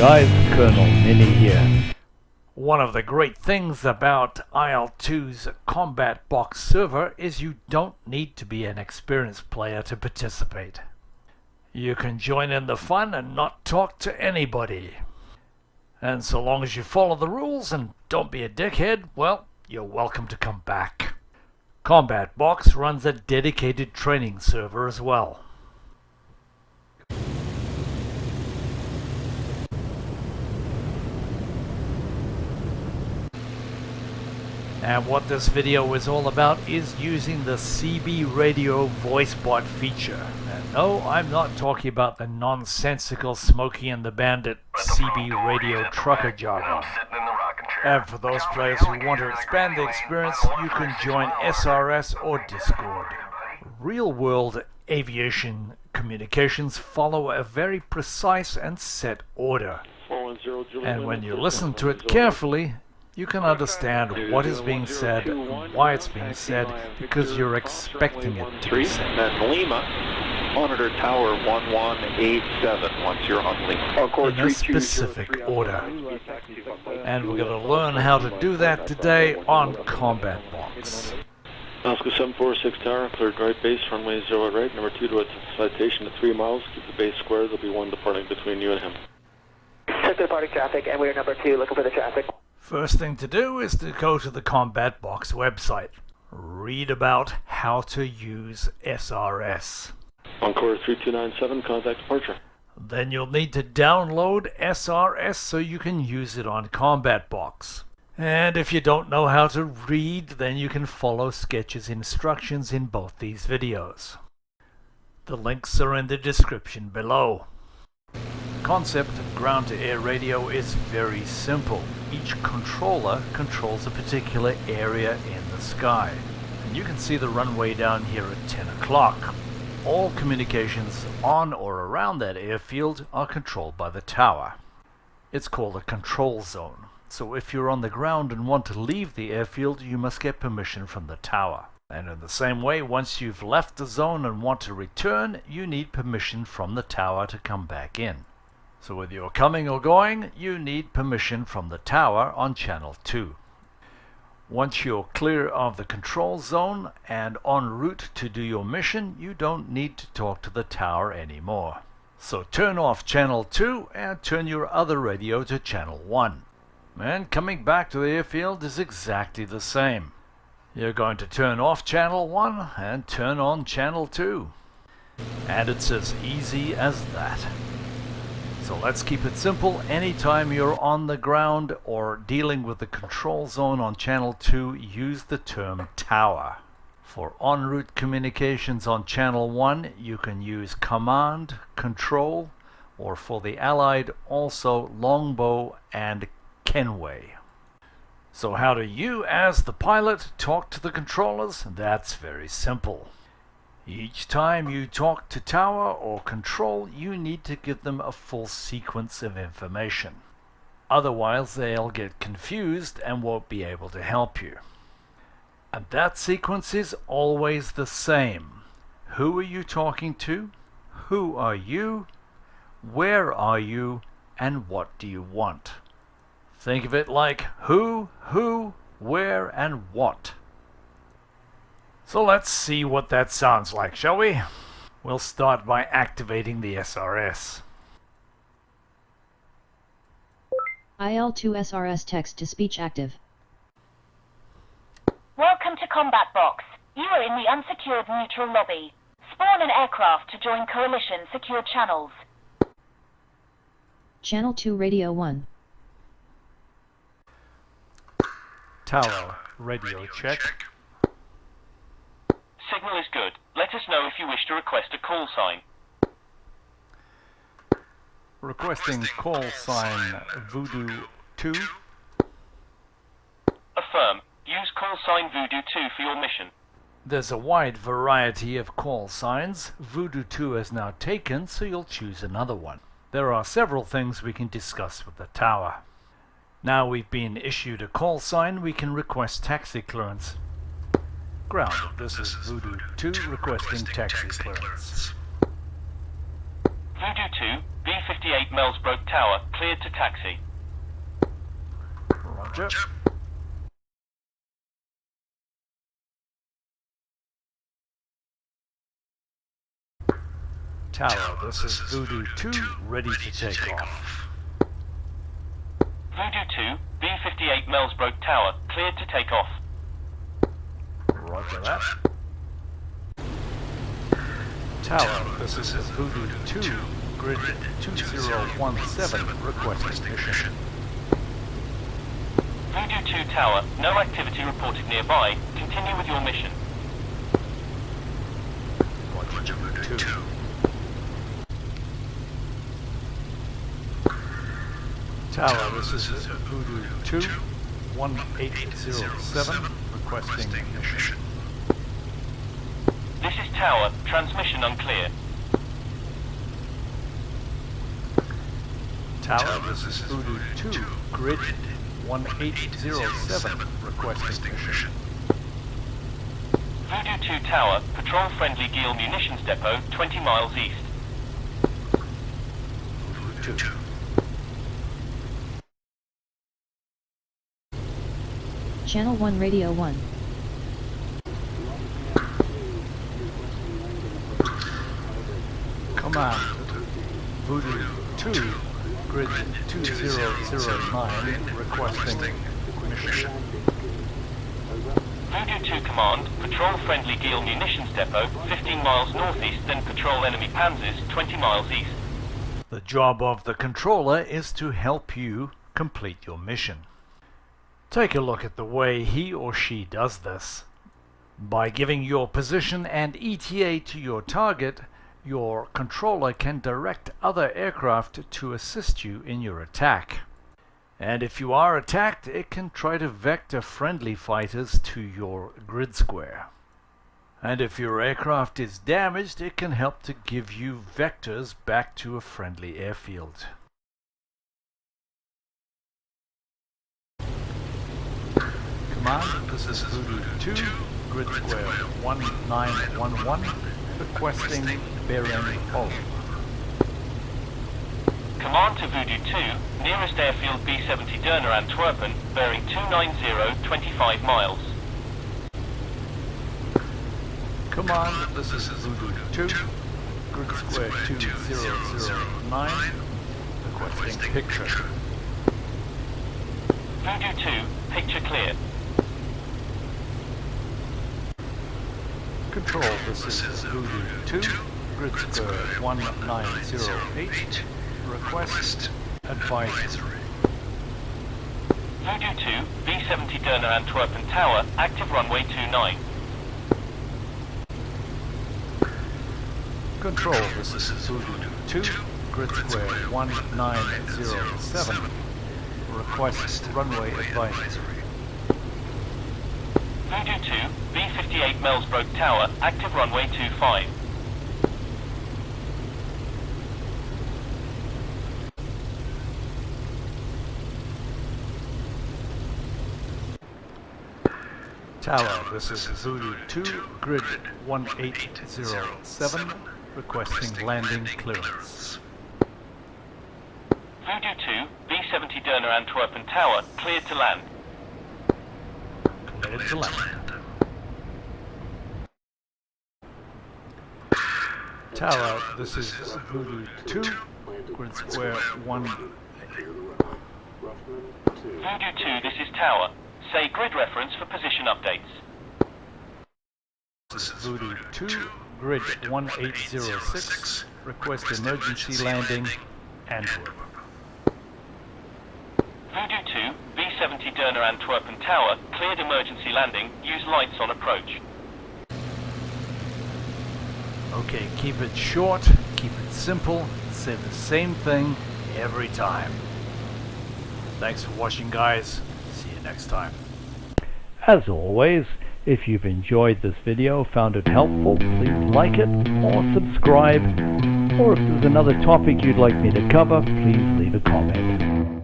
guys, Colonel Ninny here. One of the great things about IL-2's Combat Box server is you don't need to be an experienced player to participate. You can join in the fun and not talk to anybody. And so long as you follow the rules and don't be a dickhead, well, you're welcome to come back. Combat Box runs a dedicated training server as well. And what this video is all about is using the CB Radio Voice Bot feature. And no, I'm not talking about the nonsensical Smokey and the Bandit CB Radio trucker jargon. And for those players who want to expand the experience, you can join SRS or Discord. Real-world aviation communications follow a very precise and set order. And when you listen to it carefully, you can understand what is being said and why it's being said because you're expecting it to be said. And Lima, monitor tower 1187 once you're on Lima. In a specific order. And we're going to learn how to do that today on Combat Box. Oscar 746 tower, cleared right base, runway 0 right, number 2 to a citation to 3 miles, keep the base square, there'll be one departing between you and him. Check the departing traffic, and we're number 2, looking for the traffic. First thing to do is to go to the Combat Box website. Read about how to use SRS. Encore 3297, contact departure. Then you'll need to download SRS so you can use it on Combat Box. And if you don't know how to read, then you can follow Sketch's instructions in both these videos. The links are in the description below. The concept of ground-to-air radio is very simple. Each controller controls a particular area in the sky. And you can see the runway down here at 10 o'clock. All communications on or around that airfield are controlled by the tower. It's called a control zone. So if you're on the ground and want to leave the airfield, you must get permission from the tower. And in the same way, once you've left the zone and want to return, you need permission from the tower to come back in. So whether you're coming or going, you need permission from the tower on channel 2. Once you're clear of the control zone and en route to do your mission, you don't need to talk to the tower anymore. So turn off channel 2 and turn your other radio to channel 1. And coming back to the airfield is exactly the same. You're going to turn off channel 1 and turn on channel 2. And it's as easy as that. So let's keep it simple. Anytime you're on the ground or dealing with the control zone on channel 2, use the term tower. For en route communications on channel 1, you can use command, control, or for the Allied also longbow and Kenway. So how do you, as the pilot, talk to the controllers? That's very simple. Each time you talk to tower or control, you need to give them a full sequence of information. Otherwise, they'll get confused and won't be able to help you. And that sequence is always the same. Who are you talking to? Who are you? Where are you? And what do you want? Think of it like who, where, and what. So let's see what that sounds like, shall we? We'll start by activating the SRS. IL-2 SRS text-to-speech active. Welcome to Combat Box. You are in the unsecured neutral lobby. Spawn an aircraft to join Coalition secured channels. Channel 2 Radio 1. Tower radio check. Signal is good. Let us know if you wish to request a call sign. Requesting call sign Voodoo 2. Affirm. Use call sign Voodoo 2 for your mission. There's a wide variety of call signs. Voodoo 2 is now taken, so you'll choose another one. There are several things we can discuss with the tower. Now we've been issued a call sign, we can request taxi clearance. Ground, this is Voodoo 2 requesting taxi clearance. Voodoo 2, B58 Melsbrook Tower, cleared to taxi. Roger. Tower, this is Voodoo 2, ready to take off. Voodoo 2, B58 Melsbrook Tower, cleared to take off. Roger that. Tower, this is Voodoo 2, grid 2017, requesting mission. Voodoo 2 Tower, no activity reported nearby. Continue with your mission. Roger, Voodoo 2. Tower, this is Voodoo 2, 1807, requesting mission. This is Tower, transmission unclear. Tower, this is Voodoo 2, grid 1807, requesting mission. Voodoo 2 Tower, patrol friendly Geel munitions depot, 20 miles east. Voodoo 2. Channel 1 Radio 1. Command, Voodoo 2, grid 2009, requesting mission. Voodoo 2 Command, patrol friendly Geel munitions depot, 15 miles northeast, then patrol enemy panzers, 20 miles east. The job of the controller is to help you complete your mission. Take a look at the way he or she does this. By giving your position and ETA to your target, your controller can direct other aircraft to assist you in your attack. And if you are attacked, it can try to vector friendly fighters to your grid square. And if your aircraft is damaged, it can help to give you vectors back to a friendly airfield. Command, this is Voodoo 2, grid square 1911, requesting bearing O. Command to Voodoo 2, nearest airfield B70 Derner Antwerpen, bearing 290, 25 miles. Command, this is Voodoo 2, grid square 2009, requesting picture. Voodoo 2, picture clear. Control, this is Voodoo 2, grid square 1908, request advisory. Voodoo 2, B70 Derner Antwerpen Tower, active runway 29. Control, this is Voodoo 2, grid square 1907, request runway advisory. Voodoo 2, B58 Melsbrook Tower, active runway 25. Tower, this is Voodoo 2, grid 1807, requesting landing clearance. Voodoo 2, B70 Derner Antwerpen Tower, cleared to land. Cleared to land. Tower, this is Voodoo 2, grid square 1. Voodoo 2, this is Tower. Say grid reference for position updates. This is Voodoo 2, grid 1806, request emergency landing, Antwerp. Voodoo 2, B70 Derner Antwerpen Tower, cleared emergency landing, use lights on approach. Okay, keep it short, keep it simple, say the same thing every time. Thanks for watching, guys. See you next time. As always, if you've enjoyed this video, found it helpful, please like it or subscribe. Or if there's another topic you'd like me to cover, please leave a comment.